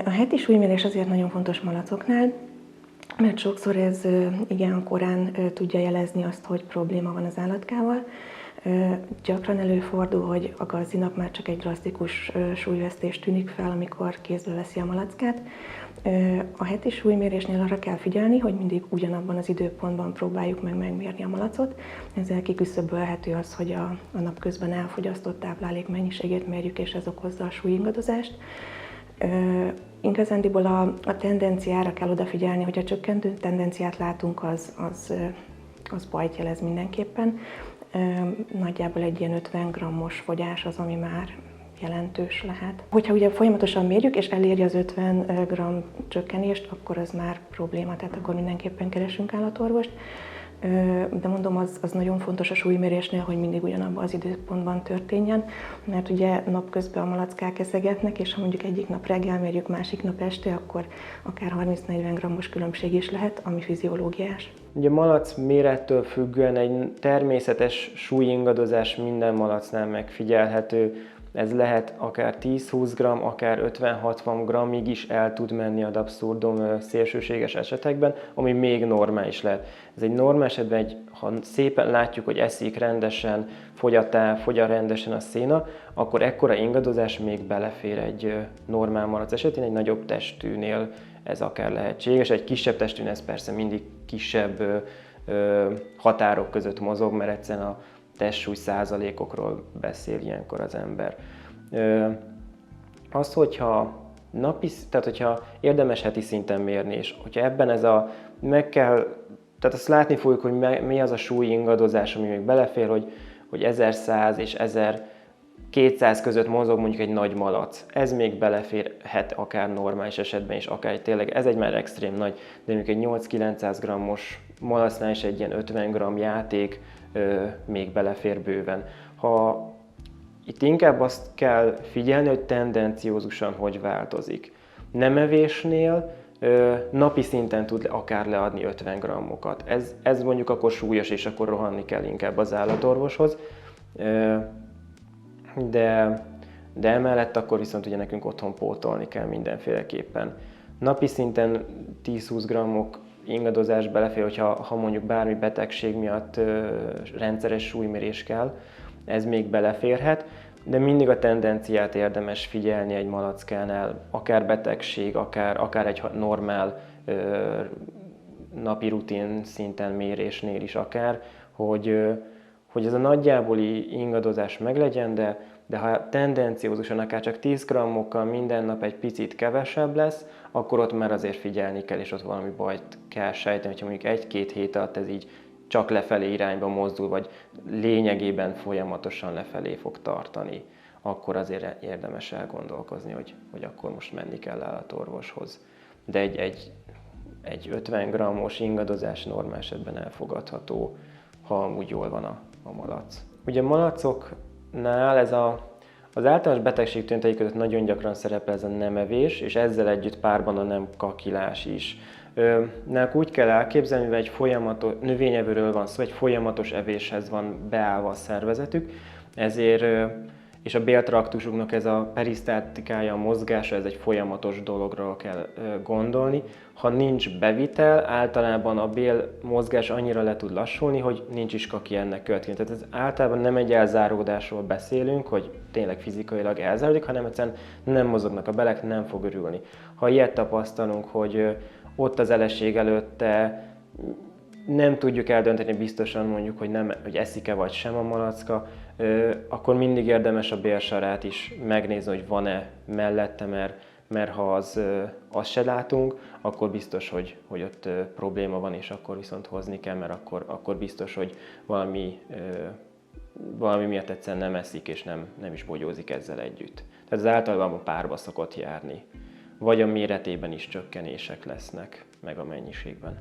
A heti súlymérés azért nagyon fontos malacoknál, mert sokszor ez igen korán tudja jelezni azt, hogy probléma van az állatkával. Gyakran előfordul, hogy a gazdinak már csak egy drasztikus súlyvesztés tűnik fel, amikor kézbe veszi a malackát. A heti súlymérésnél arra kell figyelni, hogy mindig ugyanabban az időpontban próbáljuk meg megmérni a malacot. Ezzel kiküszöbölhető az, hogy a napközben elfogyasztott táplálék mennyiségét mérjük, és ez okozza a súlyingadozást. Igazándiból a tendenciára kell odafigyelni, hogyha csökkentő tendenciát látunk, az bajt jelez mindenképpen. Nagyjából egy ilyen 50 grammos fogyás az, ami már jelentős lehet. Hogyha ugye folyamatosan mérjük, és eléri az 50 g csökkenést, akkor az már probléma, tehát akkor mindenképpen keresünk állatorvost. De mondom, az nagyon fontos a súlymérésnél, hogy mindig ugyanabban az időpontban történjen, mert ugye napközben a malackák eszegetnek, és ha mondjuk egyik nap reggel mérjük, másik nap este, akkor akár 30-40 grammos különbség is lehet, ami fiziológiás. Ugye a malac mérettől függően egy természetes súlyingadozás minden malacnál megfigyelhető. Ez lehet akár 10-20 g, akár 50-60 g-ig is el tud menni ad abszurdum szélsőséges esetekben, ami még normális lehet. Ez egy normál esetben, ha szépen látjuk, hogy eszik rendesen, fogy rendesen a széna, akkor ekkora ingadozás még belefér egy normál malac esetén, egy nagyobb testűnél ez akár lehetséges. Egy kisebb testűnél ez persze mindig kisebb határok között mozog, mert egyszerűen a testsúly százalékokról beszél ilyenkor az ember. Az, hogyha hogyha érdemes heti szinten mérni, és hogyha ebben tehát azt látni fogjuk, hogy mi az a súlyingadozás, ami még belefér, hogy 1100 és 1200 között mozog mondjuk egy nagy malac. Ez még beleférhet akár normális esetben is, akár tényleg, ez egy már extrém nagy, de mondjuk egy 8-900 g-os malacnál is egy ilyen 50 g játék még belefér bőven. Itt inkább azt kell figyelni, hogy tendenciózusan hogy változik. Nemevésnél napi szinten tud akár leadni 50 g-okat. Ez mondjuk akkor súlyos, és akkor rohanni kell inkább az állatorvoshoz. De emellett akkor viszont ugye nekünk otthon pótolni kell mindenféleképpen. Napi szinten 10-20 g ingadozás belefér, hogyha mondjuk bármi betegség miatt rendszeres súlymérés kell, ez még beleférhet, de mindig a tendenciát érdemes figyelni egy malackánál, akár betegség, akár egy normál napi rutin szinten mérésnél is akár, hogy ez a nagyjáboli ingadozás meglegyen, de ha tendenciózusan akár csak 10 g-okkal minden nap egy picit kevesebb lesz, akkor ott már azért figyelni kell, és ott valami bajt kell sejteni, hogyha mondjuk 1-2 hét alatt ez így csak lefelé irányba mozdul, vagy lényegében folyamatosan lefelé fog tartani, akkor azért érdemes elgondolkozni, hogy akkor most menni kell állatorvoshoz. De egy 50 g-os ingadozás normál esetben elfogadható, ha amúgy jól van a malac. Ugye a malacoknál az általános betegség tünetei között nagyon gyakran szerepel ez a nemevés, és ezzel együtt párban a nem kakilás is. Náluk úgy kell elképzelni, hogy egy folyamatos növényevőről van szó, egy folyamatos evéshez van beállva a szervezetük, ezért és a béltraktusuknak ez a perisztáltikája, a mozgása, ez egy folyamatos dologra kell gondolni. Ha nincs bevitel, általában a bél mozgás annyira le tud lassulni, hogy nincs is kaki ennek következtében. Tehát ez általában nem egy elzáródásról beszélünk, hogy tényleg fizikailag elzáródik, hanem egyszerűen nem mozognak a belek, nem fog örülni. Ha ilyet tapasztalunk, hogy ott az eleség előtte nem tudjuk eldönteni biztosan mondjuk, hogy eszik-e vagy sem a malacka, akkor mindig érdemes a bélsarát is megnézni, hogy van-e mellette, mert ha azt se látunk, akkor biztos, hogy ott probléma van, és akkor viszont hozni kell, mert akkor biztos, hogy valami miatt egyszerűen nem eszik, és nem is bogyózik ezzel együtt. Tehát ez általában párba szokott járni, vagy a méretében is csökkenések lesznek, meg a mennyiségben.